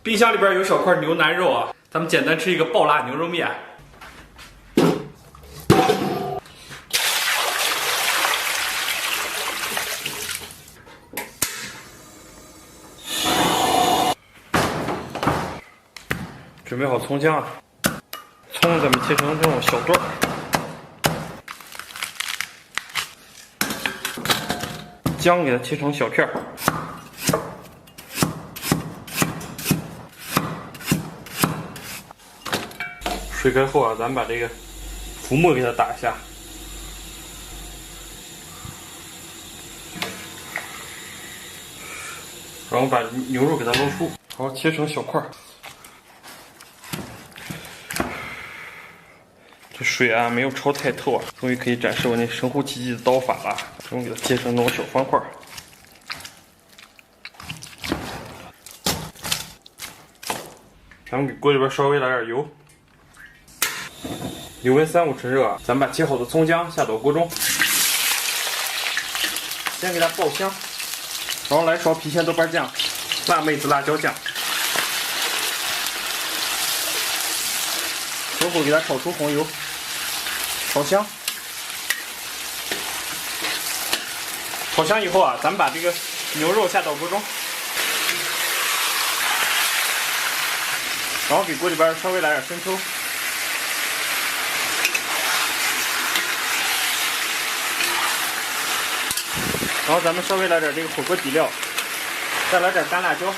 冰箱里边有小块牛腩肉啊，咱们简单吃一个爆辣牛肉面。准备好葱姜啊，葱咱们切成这种小段儿。 姜给它切成小片儿，水开后啊，咱们把这个浮沫给它打一下，然后把牛肉给它捞出，然后切成小块儿。这水啊没有焯太透啊，终于可以展示我那神乎其技的刀法了。终于给它切成那种小方块。咱们给锅里边稍微来点油，油温3-5成热啊，咱们把切好的葱姜下到锅中，先给它爆香，然后来勺郫县豆瓣酱、辣妹子辣椒酱，小火给它炒出红油。 炒香，炒香以后啊，咱们把这个牛肉下到锅中，然后给锅里边稍微来点生抽，然后咱们稍微来点这个火锅底料，再来点干辣椒。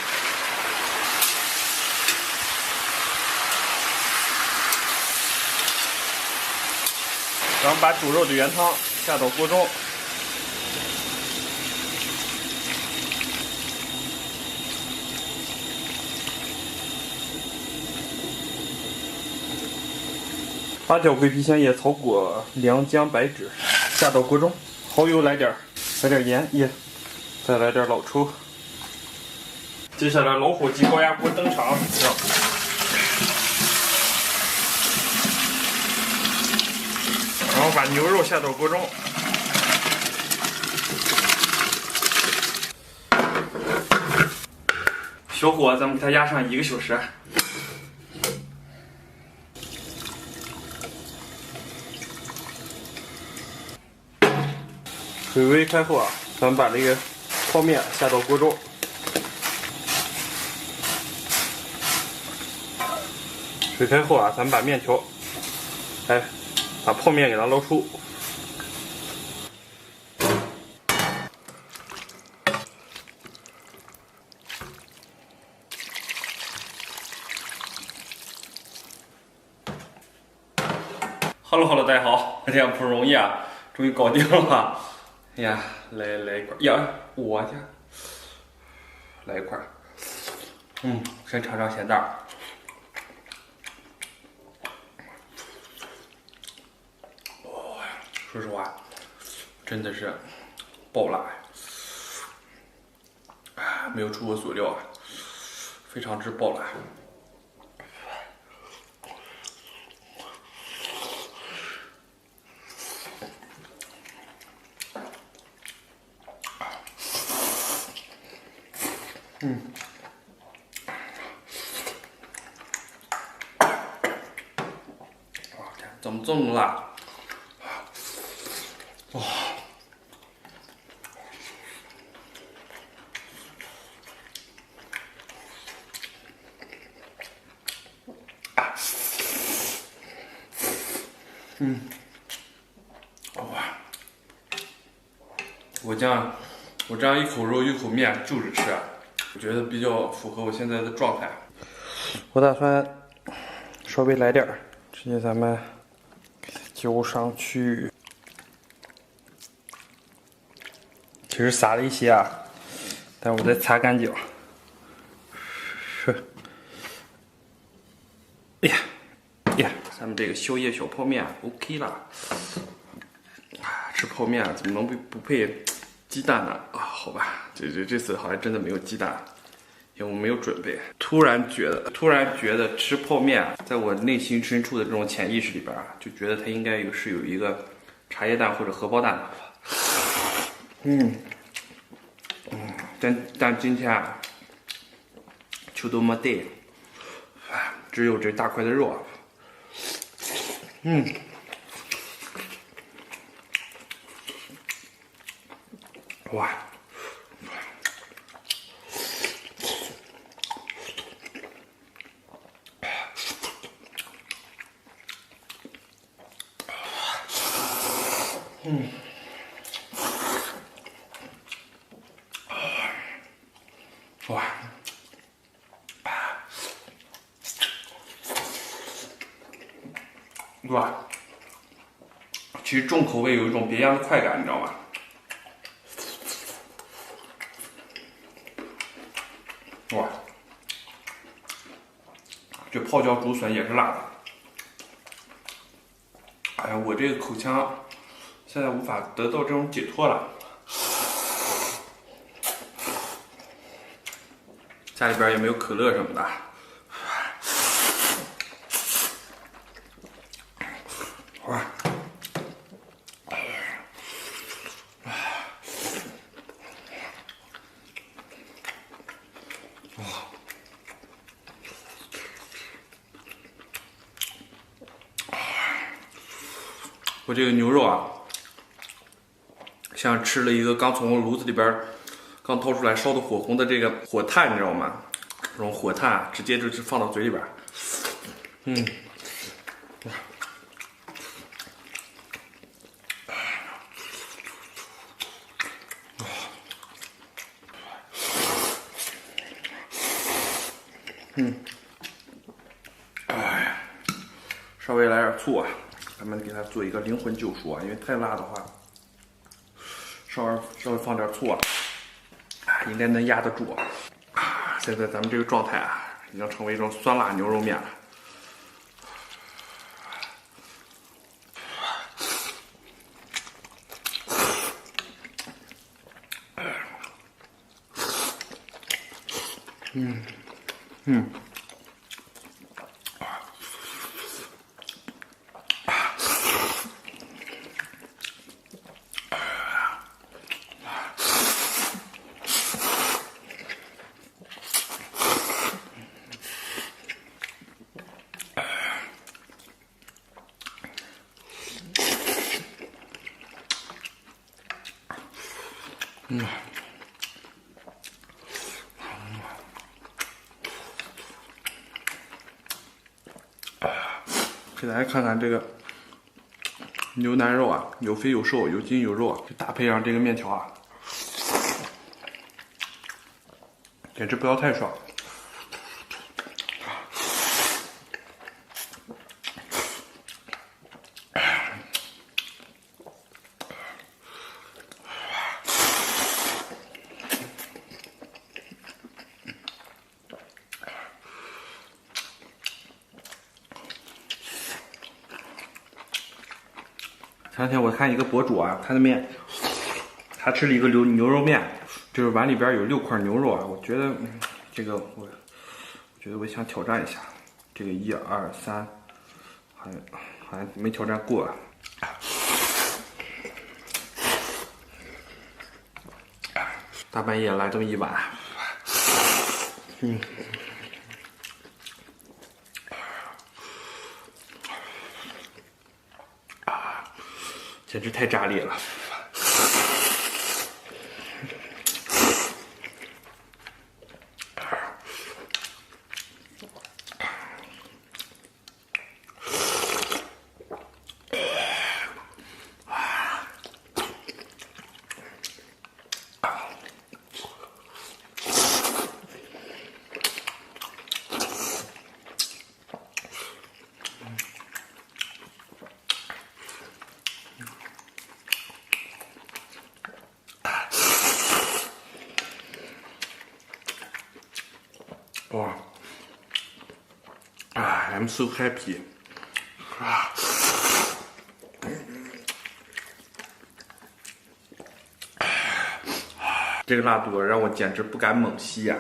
然后把煮肉的原汤下到锅中，八角、桂皮、香叶、草果、良姜、白芷下到锅中，蚝油来点盐，再来点老抽。接下来老火鸡高压锅登场，然后把牛肉下到锅中，小火咱们给它压上1个小时。水微开后啊，咱们把这个泡面下到锅中，水开后啊，咱们把面条，把泡面给它捞出，Hello， 大家好，这样不容易啊，终于搞定了。哎呀，来一块呀，我去，来一块，先尝尝咸淡。 说实话，真的是爆辣呀！没有出我所料啊，非常之爆辣。怎么这么辣？ 哇！哇！我这样一口肉一口面就着吃啊，我觉得比较符合我现在的状态。我打算稍微来点儿，直接咱们浇上去。 其实撒了一些啊，但我再擦干净。哎呀，咱们这个宵夜小泡面 OK 了。吃泡面怎么能不配鸡蛋呢？啊，好吧，这次好像真的没有鸡蛋，因为我没有准备。突然觉得吃泡面，在我内心深处的这种潜意识里边啊，就觉得它应该是有一个茶叶蛋或者荷包蛋的。 但今天啊，就都没得。只有这大块的肉啊。哇！哇！哇！其实重口味有一种别样的快感，你知道吗？哇！这泡椒竹笋也是辣的。哎呀，我这个口腔现在无法得到这种解脱了。家里边也没有可乐什么的。哇！我这个牛肉啊，像吃了一个刚从炉子里边刚掏出来烧的火红的这个火炭，你知道吗？这种火炭啊，直接就是放到嘴里边，稍微来点醋啊，咱们给它做一个灵魂救赎啊，因为太辣的话，稍微放点醋啊，应该能压得住啊。现在咱们这个状态啊，已经成为一种酸辣牛肉面了。给大家看看这个牛腩肉啊，有肥有瘦，有筋有肉啊，搭配上这个面条啊，简直不要太爽。前两天我看一个博主啊，他他吃了一个牛肉面，就是碗里边有6块牛肉啊。我觉得这个我觉得我想挑战一下，这个1、2、3，好像没挑战过啊。大半夜来这么一碗，简直太炸裂了。哇！I'm so happy。这个辣度让我简直不敢猛吸呀！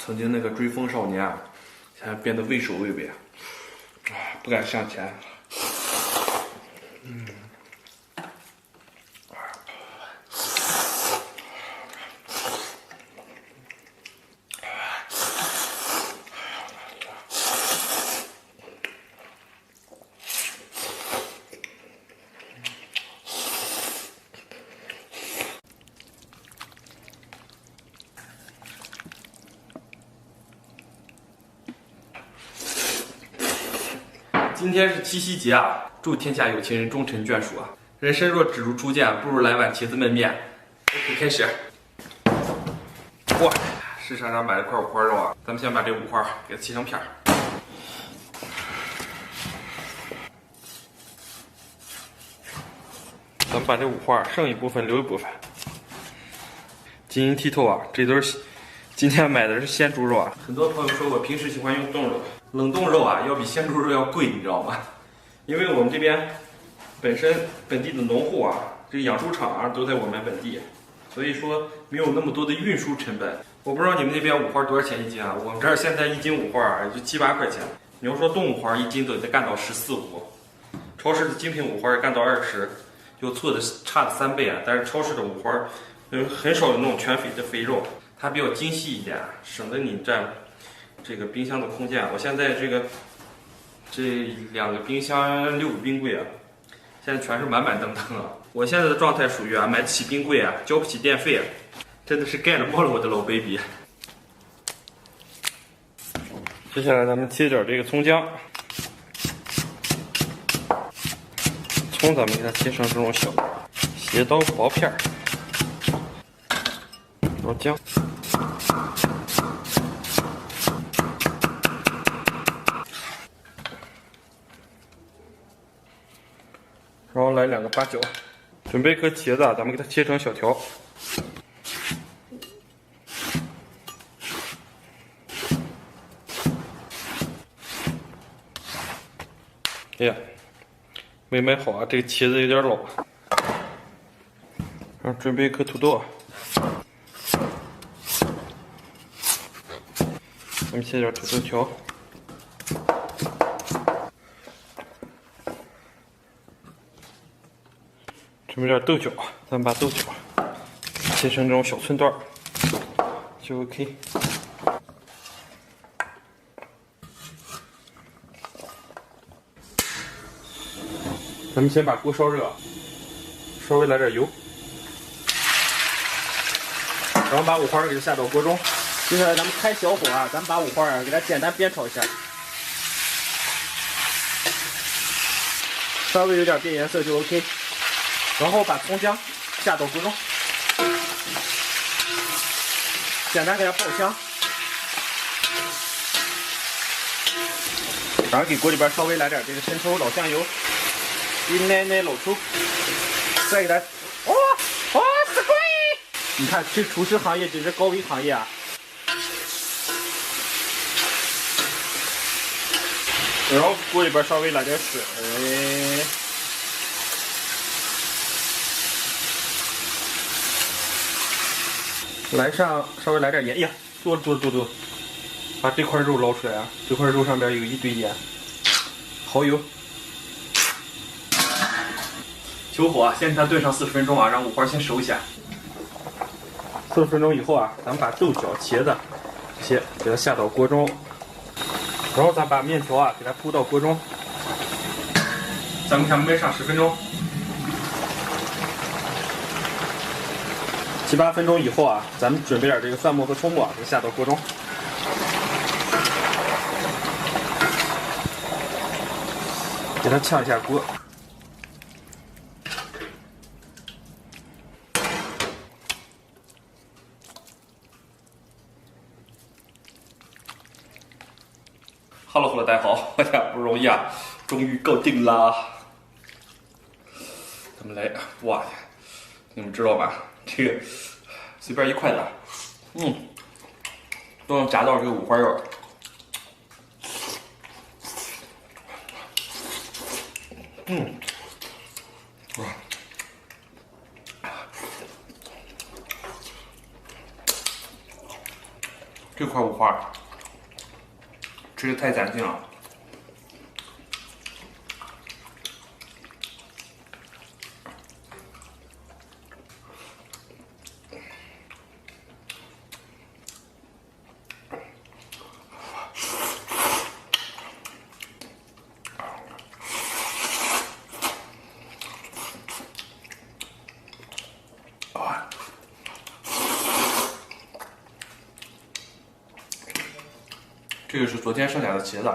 曾经那个追风少年啊，现在变得畏首畏尾啊，不敢向前。今天是七夕节啊，祝天下有情人终成眷属啊！人生若只如初见，不如来碗茄子焖面。OK， 开始。哇，市场上买了块五花肉啊，咱们先把这五花给它切成片儿。咱们把这五花剩一部分留一部分。晶莹剔透啊，这都是今天买的是鲜猪肉啊。很多朋友说我平时喜欢用冻肉。冷冻肉啊，要比鲜猪肉要贵，你知道吗？因为我们这边本地的农户啊，这个养猪场啊都在我们本地，所以说没有那么多的运输成本。我不知道你们那边五花多少钱一斤啊？我们这儿现在一斤五花啊也就7、8块钱。你要说冻五花一斤都得干到14、15，超市的精品五花干到20，就错的差的3倍啊。但是超市的五花很少有那种全肥的肥肉，它比较精细一点，省得你占这个冰箱的空间。我现在这2个冰箱6个冰柜啊，现在全是满满登登啊。我现在的状态属于啊，买得起冰柜啊，交不起电费啊，真的是盖了帽了我的老 baby。接下来咱们切点这个葱姜，葱咱们给它切成这种小斜刀薄片儿，然后姜。然后来2个八角，准备一颗茄子，咱们给它切成小条。哎呀，没买好啊，这个茄子有点老。然后准备一颗土豆，咱们切点土豆条。准备点豆角，咱们把豆角切成这种小寸段就 OK。咱们先把锅烧热，稍微来点油，然后把五花给它下到锅中。接下来咱们开小火啊，咱们把五花啊给它简单煸炒一下，稍微有点变颜色就 OK。然后把葱姜下到锅中，简单给它爆香，然后给锅里边稍微来点这个生抽、老香油，一奶奶老抽，再给它，哇，死贵！你看这厨师行业简直高危行业啊！然后锅里边稍微来点水。稍微来点盐，呀，多，把这块肉捞出来啊！这块肉上边有一堆盐，蚝油，求火啊！先给它炖上40分钟啊，让五花先熟一下。40分钟以后啊，咱们把豆角、茄子这些给它下到锅中，然后咱把面条啊给它铺到锅中，咱们给它焖上10分钟。7、8分钟以后啊，咱们准备点这个蒜末和葱末，给它下到锅中，给它炝一下锅。Hello， 大家好，大家不容易啊，终于搞定啦！咱们来，哇，你们知道吧？这个随便一筷子，都能炸到这个五花肉。哇，这块五花吃的太攒劲了。这个是昨天剩下的茄子，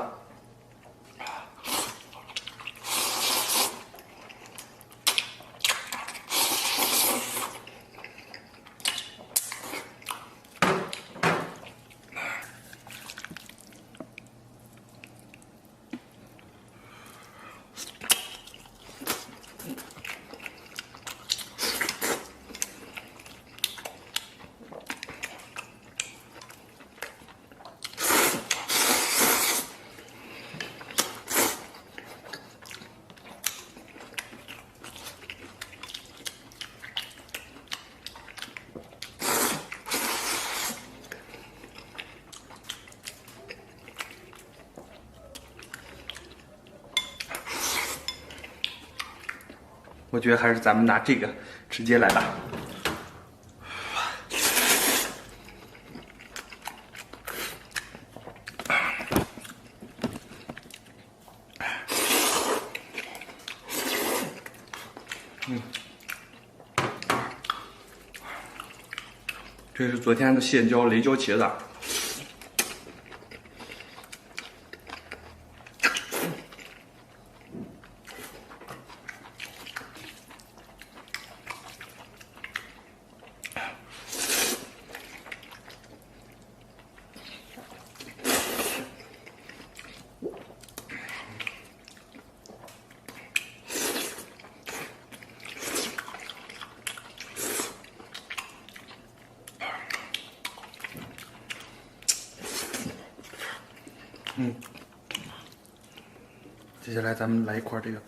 我觉得还是咱们拿这个直接来吧。这是昨天的现椒雷椒茄子。接下来咱们来一块这个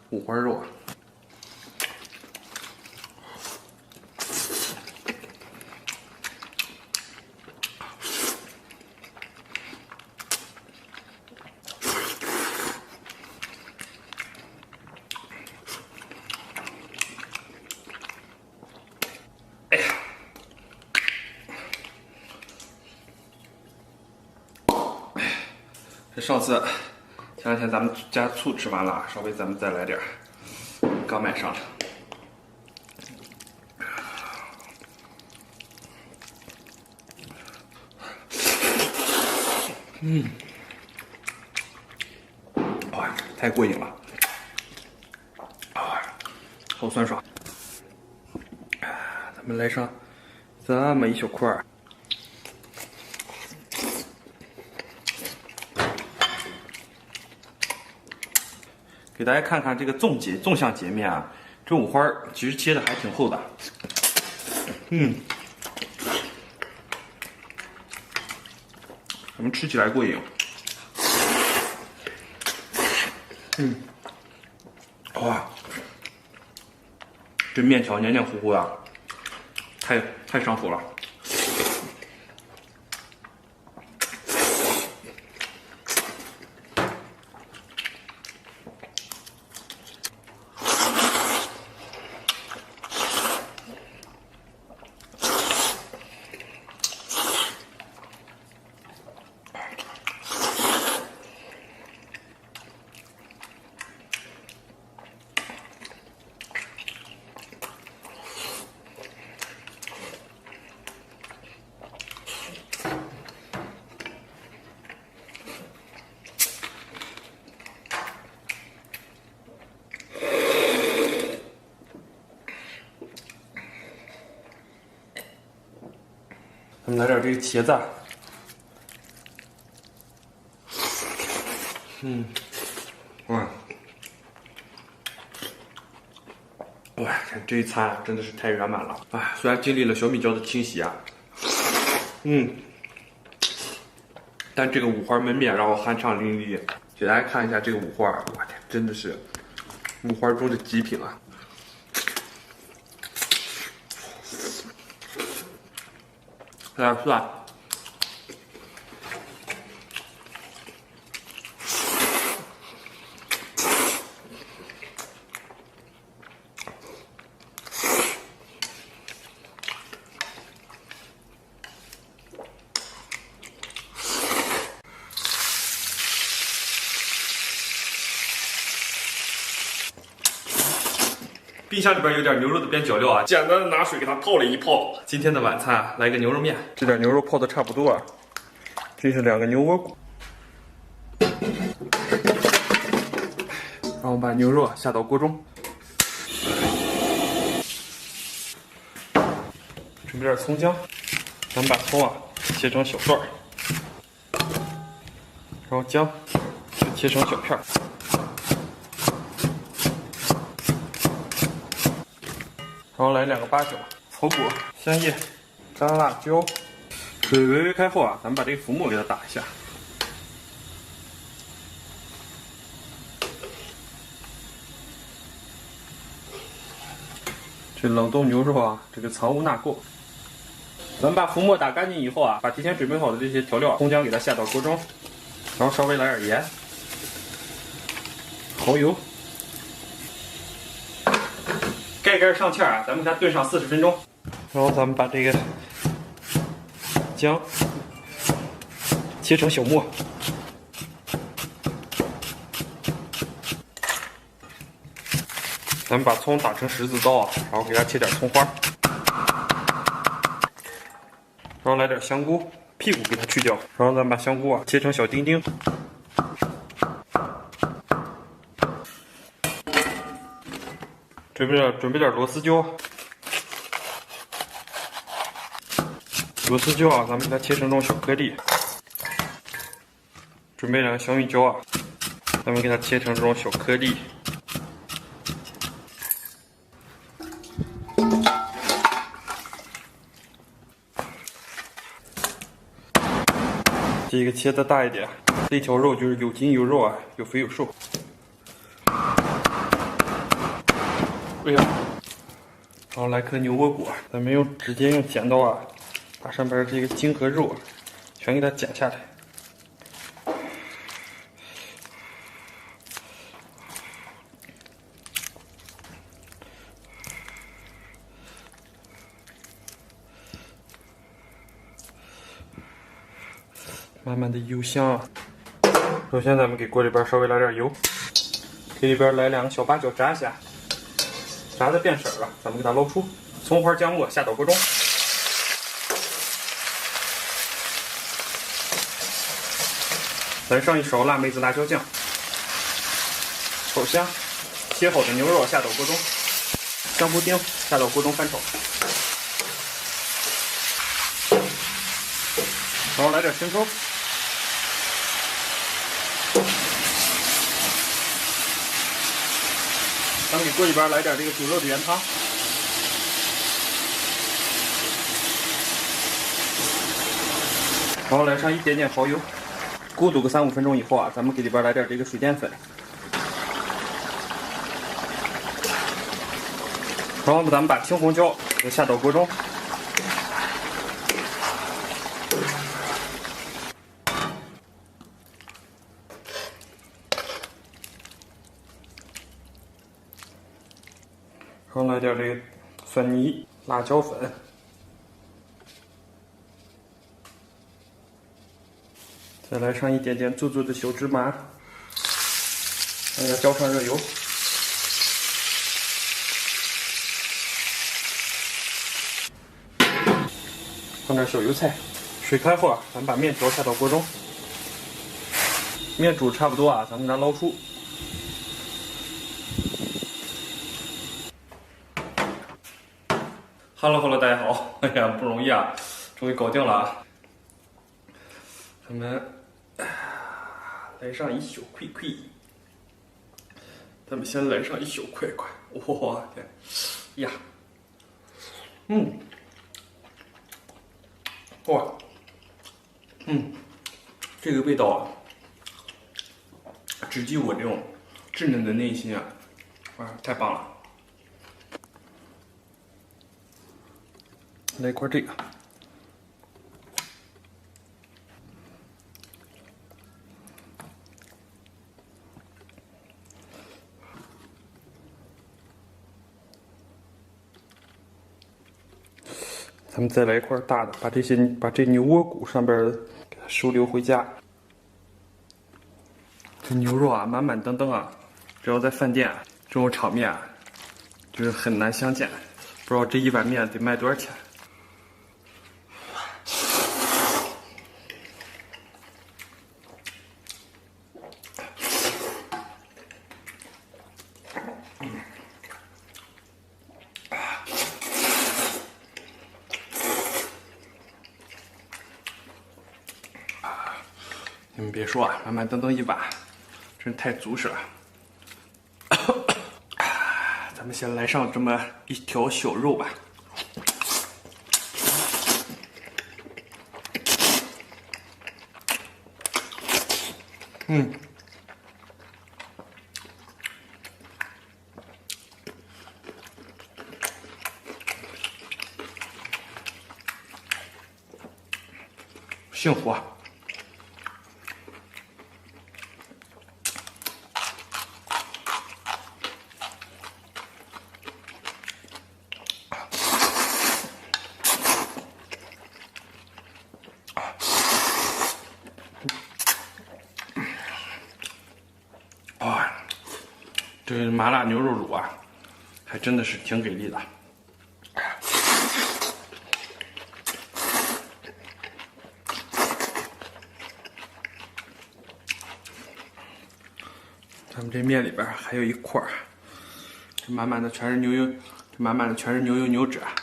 五花肉啊。哎呀，这上次前两天咱们加醋吃完了，稍微咱们再来点儿，刚买上的。哇，太过瘾了，好酸爽。咱们来上这么一小块儿。给大家看看这个纵向截面啊，这五花其实切的还挺厚的。咱们吃起来过瘾。哇，这面条黏黏糊糊的，太上头了。咱们来点这个茄子。哇，这一餐真的是太圆满了啊！虽然经历了小米椒的清洗啊，但这个五花焖面让我酣畅淋漓。给大家看一下这个五花，我天，真的是五花中的极品啊！来点蒜，冰箱里边有点牛肉的边角料啊，简单的拿水给它泡了一泡。今天的晚餐啊，来个牛肉面。这点牛肉泡的差不多啊，这是2个牛窝骨。然后把牛肉下到锅中，准备点葱姜，咱们把葱啊切成小段儿，然后姜切成小片儿，然后来2个八角、草果、香叶、干辣椒。水微微开后啊，咱们把这个浮沫给它打一下。这冷冻牛肉啊，这个藏污纳垢。咱们把浮沫打干净以后啊，把提前准备好的这些调料，葱姜给它下到锅中，然后稍微来点盐、蚝油，盖盖上气啊，咱们给它炖上40分钟。然后咱们把这个姜切成小末。咱们把葱打成十字刀啊，然后给它切点葱花，然后来点香菇，屁股给它去掉，然后咱们把香菇啊切成小丁丁，准备点螺丝椒，螺丝椒啊，咱们给它切成这种小颗粒，准备2个小米椒啊，咱们给它切成这种小颗粒。这个切的大一点，这条肉就是有筋有肉啊，有肥有瘦。哎呀，然后来颗牛窝骨，咱们直接用剪刀啊，把上边这个筋和肉全给它剪下来。慢慢的油香啊！首先咱们给锅里边稍微来点油，给里边来2个小八角炸一下，炸的变色了，咱们给它捞出，葱花姜末下到锅中，来上一勺辣妹子辣椒酱，炒香，切好的牛肉下到锅中，香菇丁下到锅中翻炒，然后来点生抽。咱们给锅里边来点这个煮肉的原汤，然后来上一点点蚝油，咕嘟个3-5分钟以后啊，咱们给里边来点这个水淀粉，然后咱们把青红椒给下到锅中，然后来点这个蒜泥、辣椒粉，再来上一点点做的小芝麻，再给它浇上热油，放点小油菜，水开后啊，咱们把面条下到锅中，面煮差不多啊，咱们给它捞出。Hello， 大家好！哎呀，不容易啊，终于搞定了啊！咱们来上一小块块，咱们先来上一小块块，哇天呀，哇，这个味道啊，直击我这种稚嫩的内心啊，哇，太棒了！来一块这个，咱们再来一块大的，把这牛窝骨上边给它收留回家。这牛肉啊，满满登登啊，只要在饭店啊，这种场面啊，真是很难相见。不知道这一碗面得卖多少钱。你们别说啊，满满当当一碗，真太足实了。咱们先来上这么一条小肉吧。幸福啊！这麻辣牛肉卤啊，还真的是挺给力的。咱们这面里边还有一块儿，这满满的全是牛油，这满满的全是牛油牛脂啊。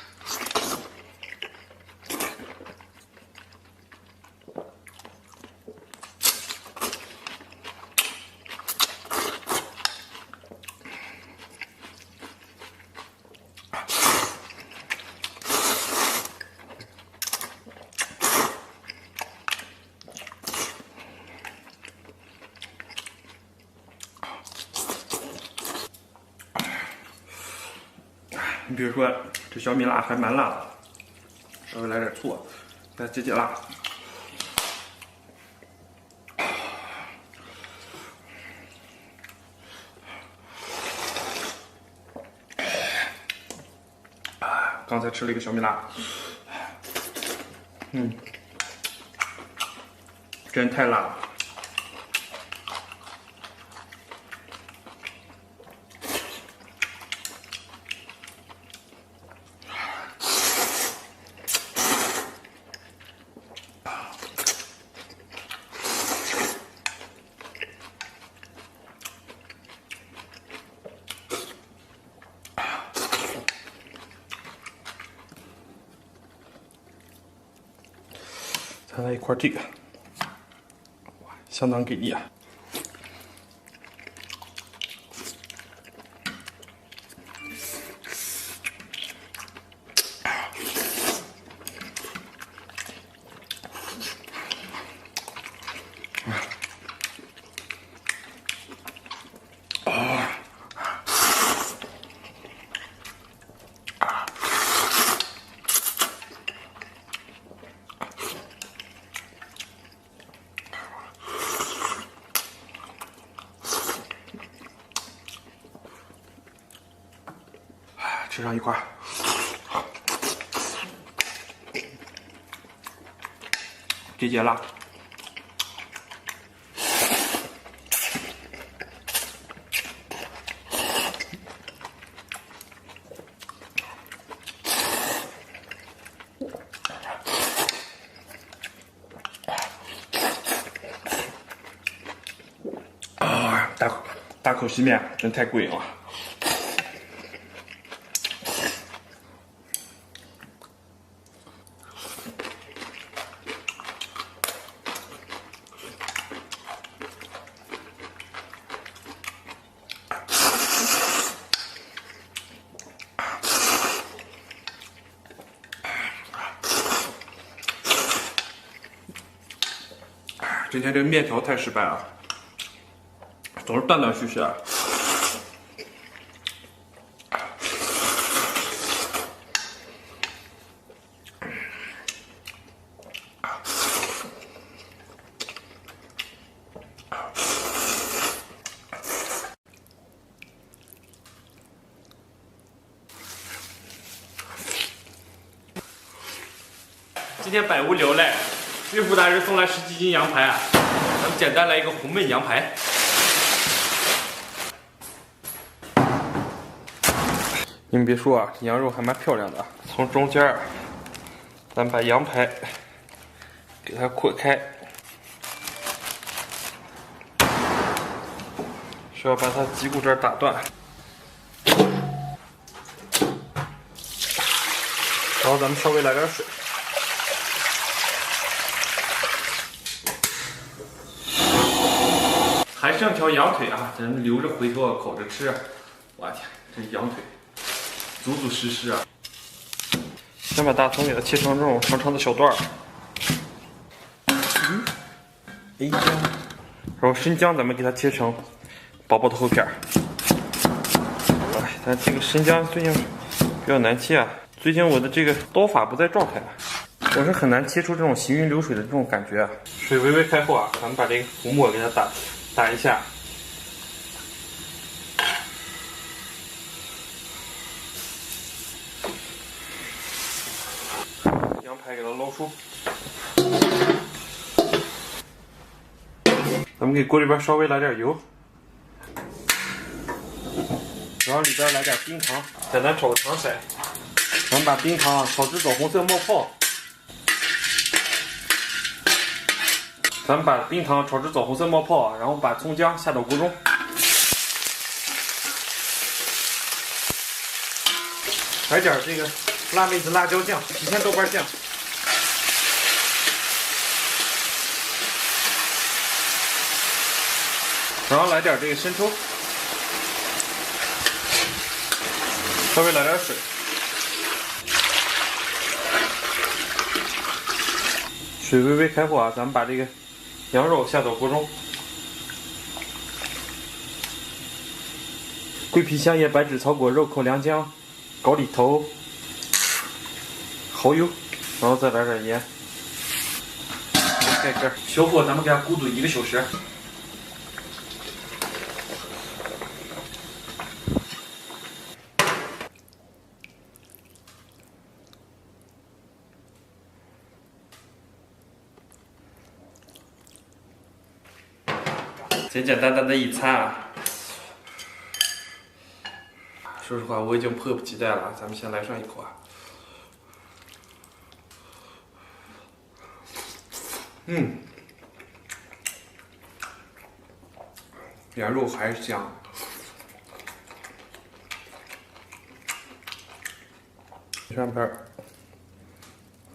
你比如说，这小米辣还蛮辣的，稍微来点醋，再解解辣。刚才吃了一个小米辣，真太辣了。再来一块这个，哇，相当给力啊！吃上一块，解解辣。啊，大口细面真太过瘾了。今天这个面条太失败了，总是断断续续啊。今天百无聊赖，岳父大人送来10几斤羊排啊，咱们简单来一个红焖羊排。你们别说啊，羊肉还蛮漂亮的。从中间儿，咱把羊排给它扩开，需要把它脊骨这儿打断，然后咱们稍微来点水。还剩条羊腿啊，咱们留着回头烤着吃。我天，这羊腿足足实实啊！先把大葱给它切成这种长长的小段儿。哎呀，然后生姜咱们给它切成薄薄的厚片儿。哎，但这个生姜最近比较难切啊，最近我的这个刀法不在状态，我是很难切出这种行云流水的这种感觉啊。水微微开后啊，咱们把这个浮沫给它打一下。羊排给它捞出，咱们给锅里边稍微来点油，然后里边来点冰糖，简单炒个糖色。咱们把冰糖炒至枣红色冒泡，咱们把冰糖炒至枣红色冒泡，然后把葱姜下到锅中，来点这个辣妹子辣椒酱、郫县豆瓣酱。然后来点这个生抽，稍微来点水，水微微开火啊，咱们把这个羊肉下到锅中，桂皮、香叶、白芷、草果、肉蔻、良姜、高丽头、蚝油，然后再来点盐，盖盖，小火咱们给它咕嘟1个小时。简简单单的一餐啊，说实话我已经迫不及待了，咱们先来上一口啊。羊肉还是香。上边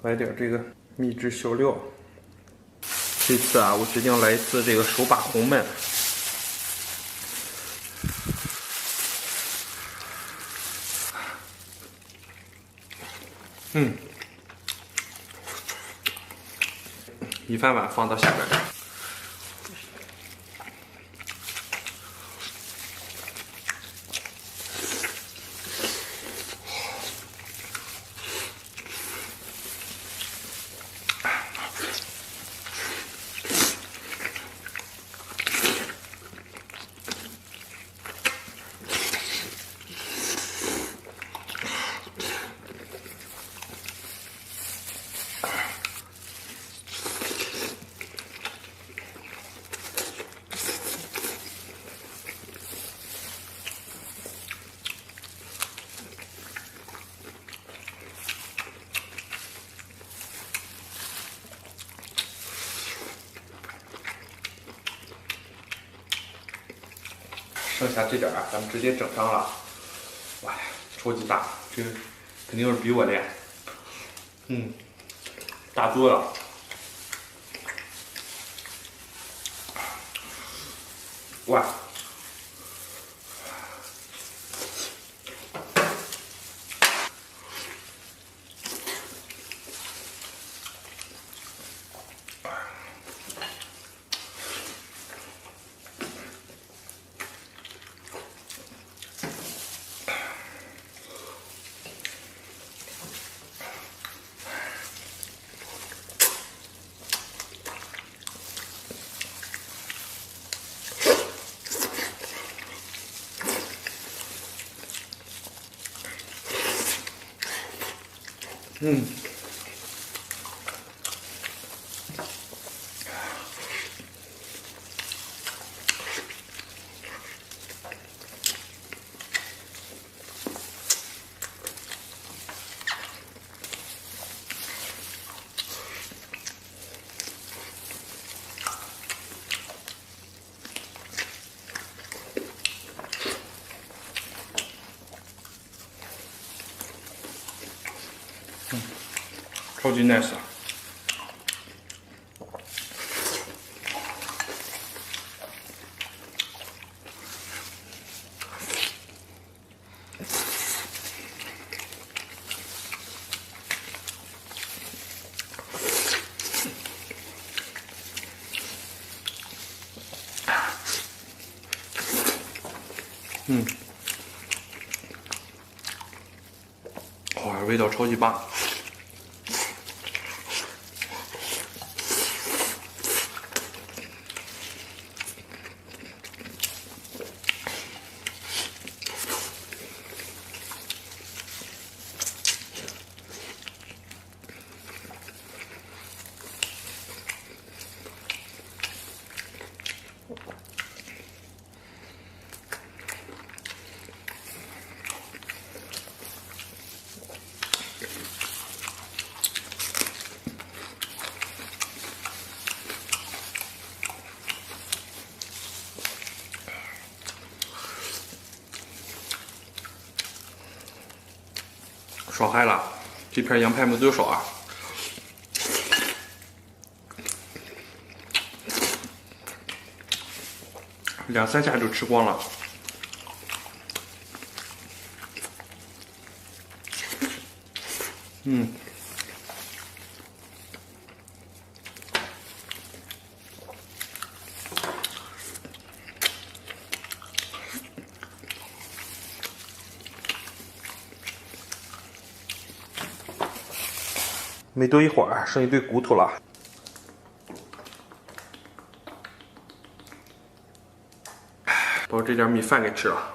来点这个秘制小料。这次啊，我决定来一次这个手把红焖。米饭碗放到下边。剩下这点啊，咱们直接整上了。哇，超级大，这个肯定是比我的。大多了。哇！超级 nice。哇，味道超级棒。爽嗨了，这片羊排没多少啊，2、3下就吃光了。没多一会儿，剩一堆骨头了。把这点米饭给吃了。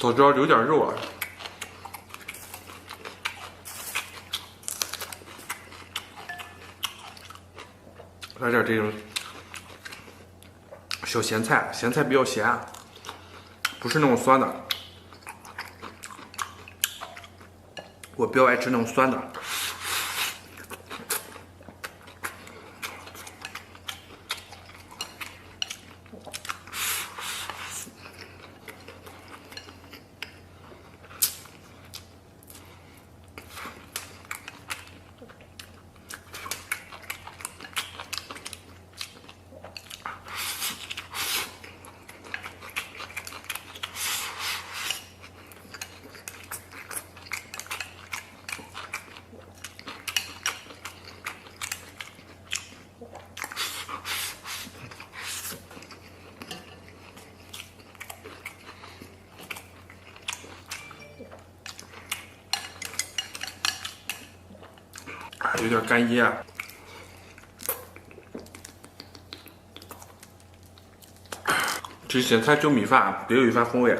早知道留点肉啊。来点这种小咸菜，咸菜比较咸，不是那种酸的。我比较爱吃那种酸的。有点干噎啊。这咸菜就米饭，别有一番风味。